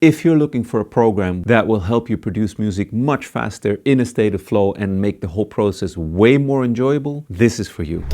If you're looking for a program that will help you produce music much faster in a state of flow and make the whole process way more enjoyable, this is for you.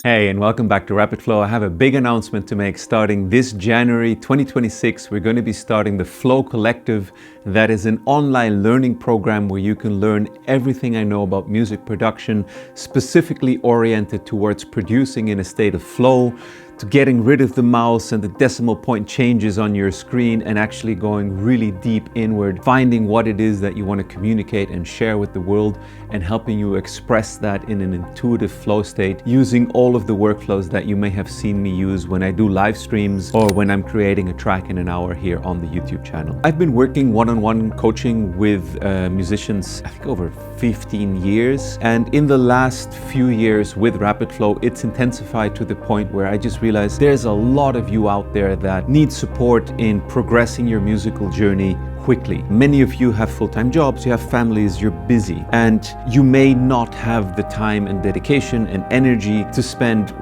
Hey, and welcome back to Rapid Flow. I have a big announcement to make. Starting this January 2026, we're going to be starting the Flow Collective. That is an online learning program where you can learn everything I know about music production, specifically oriented towards producing in a state of flow, to getting rid of the mouse and the decimal point changes on your screen and actually going really deep inward, finding what it is that you want to communicate and share with the world, and helping you express that in an intuitive flow state using all of the workflows that you may have seen me use when I do live streams or when I'm creating a track in an hour here on the YouTube channel. I've been working one-on-one coaching with musicians, I think over 15 years. And in the last few years with Rapid Flow, it's intensified to the point where I just realized there's a lot of you out there that need support in progressing your musical journey quickly. Many of you have full-time jobs, you have families, you're busy, and you may not have the time and dedication and energy to spend,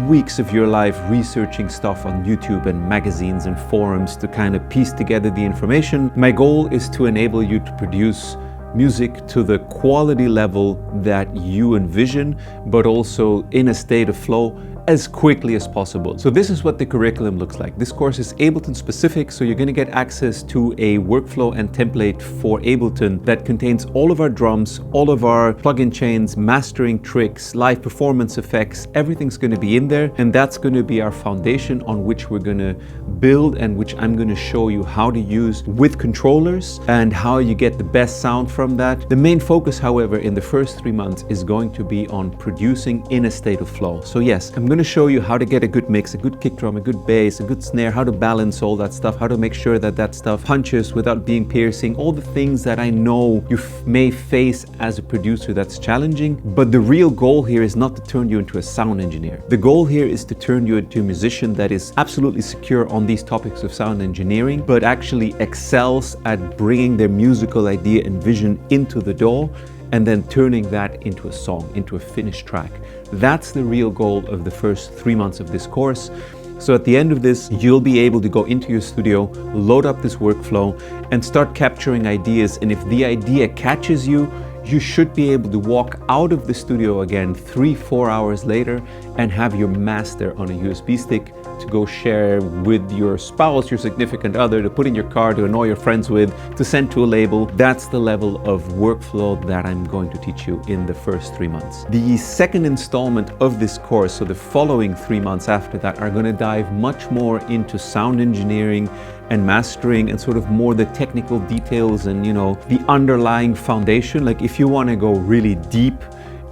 weeks of your life researching stuff on YouTube and magazines and forums to kind of piece together the information. My goal is to enable you to produce music to the quality level that you envision, but also in a state of flow as quickly as possible. So this is what the curriculum looks like. This course is Ableton specific, so you're going to get access to a workflow and template for Ableton that contains all of our drums, all of our plugin chains, mastering tricks, live performance effects. Everything's going to be in there, and that's going to be our foundation on which we're going to build and which I'm going to show you how to use with controllers and how you get the best sound from that. The main focus, however, in the first 3 months is going to be on producing in a state of flow. So yes, I'm going to show you how to get a good mix, a good kick drum, a good bass, a good snare, how to balance all that stuff, how to make sure that that stuff punches without being piercing, all the things that I know you may face as a producer that's challenging. But the real goal here is not to turn you into a sound engineer. The goal here is to turn you into a musician that is absolutely secure on these topics of sound engineering, but actually excels at bringing their musical idea and vision into the DAW and then turning that into a song, into a finished track. That's the real goal of the first 3 months of this course. So at the end of this, you'll be able to go into your studio, load up this workflow, and start capturing ideas. And if the idea catches you, you should be able to walk out of the studio again 3-4 hours later and have your master on a USB stick to go share with your spouse, your significant other, to put in your car, to annoy your friends with, to send to a label. That's the level of workflow that I'm going to teach you in the first 3 months. The second installment of this course, so the following 3 months after that, are going to dive much more into sound engineering and mastering and sort of more the technical details and the underlying foundation. Like if you want to go really deep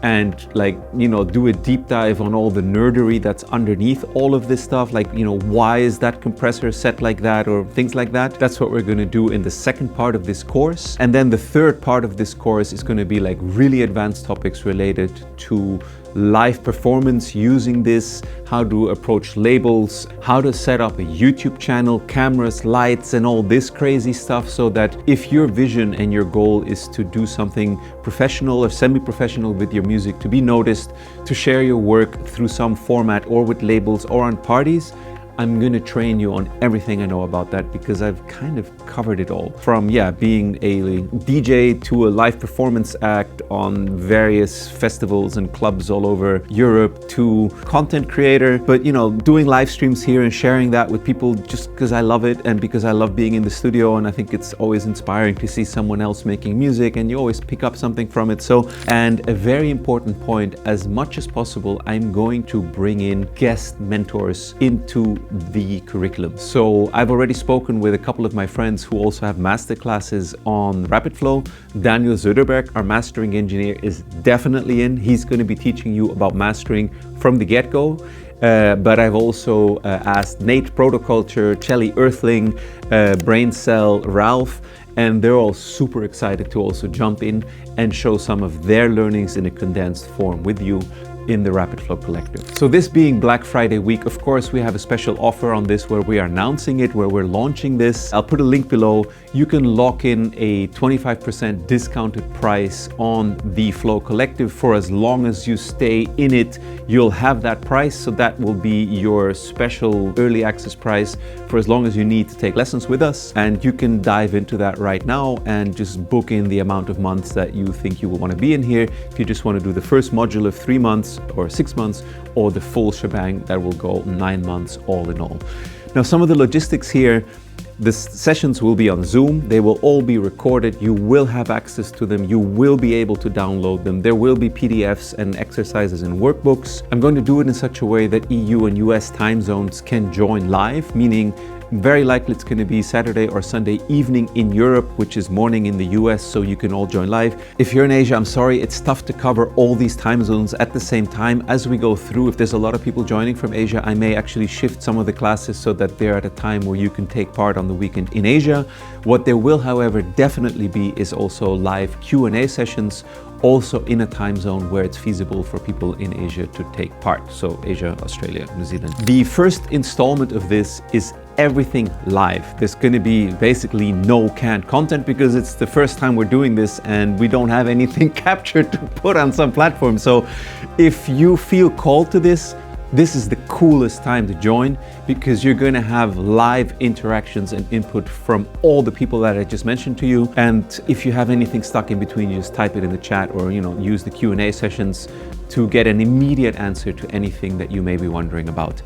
and do a deep dive on all the nerdery that's underneath all of this stuff, why is that compressor set like that or things like that, that's what we're going to do in the second part of this course. And then the third part of this course is going to be really advanced topics related to live performance using this, how to approach labels, how to set up a YouTube channel, cameras, lights, and all this crazy stuff, so that if your vision and your goal is to do something professional or semi-professional with your music, to be noticed, to share your work through some format or with labels or on parties, I'm going to train you on everything I know about that, because I've kind of covered it all. From being a DJ to a live performance act on various festivals and clubs all over Europe, to content creator, but doing live streams here and sharing that with people just because I love it and because I love being in the studio, and I think it's always inspiring to see someone else making music and you always pick up something from it. So, and a very important point, as much as possible, I'm going to bring in guest mentors into the curriculum. So I've already spoken with a couple of my friends who also have masterclasses on Rapid Flow. Daniel Söderberg, our mastering engineer, is definitely in. He's going to be teaching you about mastering from the get-go. But I've also asked Nate, Protoculture, Chelly, Earthling, Braincell, Ralph, and they're all super excited to also jump in and show some of their learnings in a condensed form with you in the Rapid Flow Collective. So this being Black Friday week, of course, we have a special offer on this where we are announcing it, where we're launching this. I'll put a link below. You can lock in a 25% discounted price on the Flow Collective for as long as you stay in it. You'll have that price, so that will be your special early access price for as long as you need to take lessons with us. And you can dive into that right now and just book in the amount of months that you think you will want to be in here. If you just want to do the first module of 3 months or 6 months, or the full shebang that will go 9 months all in all. Now, some of the logistics here, the sessions will be on Zoom. They will all be recorded. You will have access to them. You will be able to download them. There will be PDFs and exercises and workbooks. I'm going to do it in such a way that EU and US time zones can join live, meaning very likely it's going to be Saturday or Sunday evening in Europe, which is morning in the US, so you can all join live. If you're in Asia, I'm sorry, it's tough to cover all these time zones at the same time. As we go through, if there's a lot of people joining from Asia, I may actually shift some of the classes so that they're at a time where you can take part on the weekend in Asia. What there will, however, definitely be is also live Q&A sessions, also in a time zone where it's feasible for people in Asia to take part. So Asia, Australia, New Zealand. The first installment of this is everything live. There's going to be basically no canned content because it's the first time we're doing this and we don't have anything captured to put on some platform. So if you feel called to this, this is the coolest time to join because you're going to have live interactions and input from all the people that I just mentioned to you. And if you have anything stuck in between, you just type it in the chat or, use the Q&A sessions to get an immediate answer to anything that you may be wondering about.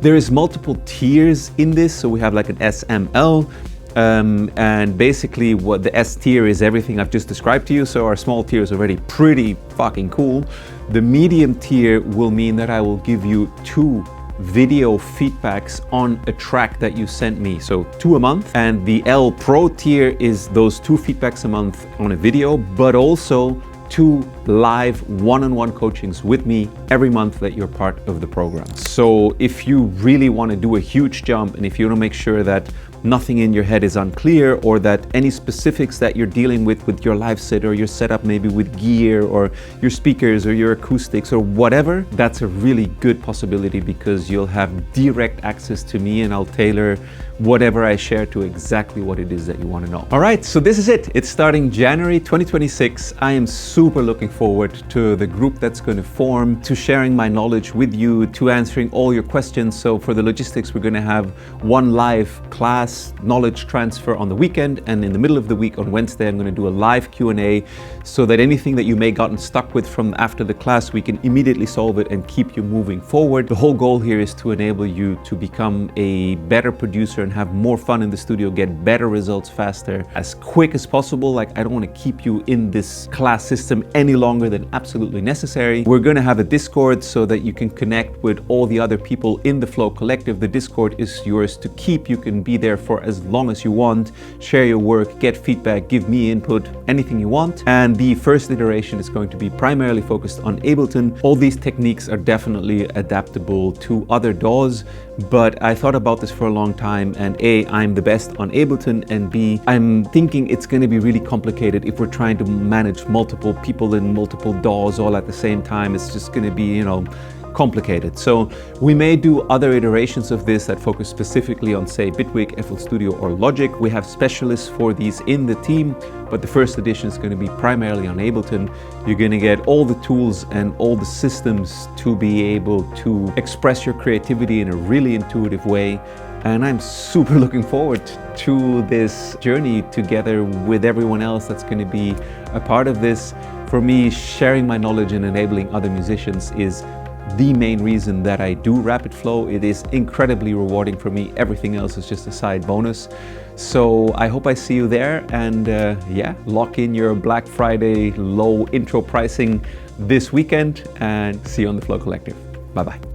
There is multiple tiers in this. So we have like an SML. And basically what the S tier is everything I've just described to you. So our small tier is already pretty fucking cool. The medium tier will mean that I will give you 2 video feedbacks on a track that you sent me. So 2 a month. And the L Pro tier is those 2 feedbacks a month on a video, but also 2 live one-on-one coachings with me every month that you're part of the program. So if you really want to do a huge jump and if you want to make sure that nothing in your head is unclear or that any specifics that you're dealing with your live set or your setup, maybe with gear or your speakers or your acoustics or whatever, that's a really good possibility because you'll have direct access to me and I'll tailor whatever I share to exactly what it is that you want to know. All right, so this is it. It's starting January 2026. I am super looking forward to the group that's going to form, to sharing my knowledge with you, to answering all your questions. So for the logistics, we're going to have 1 live class knowledge transfer on the weekend, and in the middle of the week on Wednesday, I'm going to do a live Q&A so that anything that you may gotten stuck with from after the class, we can immediately solve it and keep you moving forward. The whole goal here is to enable you to become a better producer and have more fun in the studio, get better results faster, as quick as possible. Like, I don't want to keep you in this class system any longer than absolutely necessary. We're going to have a Discord so that you can connect with all the other people in the Flow Collective. The Discord is yours to keep. You can be there for as long as you want, share your work, get feedback, give me input, anything you want. And the first iteration is going to be primarily focused on Ableton. All these techniques are definitely adaptable to other DAWs, but I thought about this for a long time, and A, I'm the best on Ableton, and B, I'm thinking it's going to be really complicated if we're trying to manage multiple people in multiple DAWs all at the same time. It's just going to be, complicated. So we may do other iterations of this that focus specifically on, say, Bitwig, FL Studio, or Logic. We have specialists for these in the team, but the first edition is going to be primarily on Ableton. You're going to get all the tools and all the systems to be able to express your creativity in a really intuitive way. And I'm super looking forward to this journey together with everyone else that's going to be a part of this. For me, sharing my knowledge and enabling other musicians is the main reason that I do Rapid Flow. It is incredibly rewarding for me. Everything else is just a side bonus. So I hope I see you there, and lock in your Black Friday low intro pricing this weekend, and see you on the Flow Collective. Bye-bye.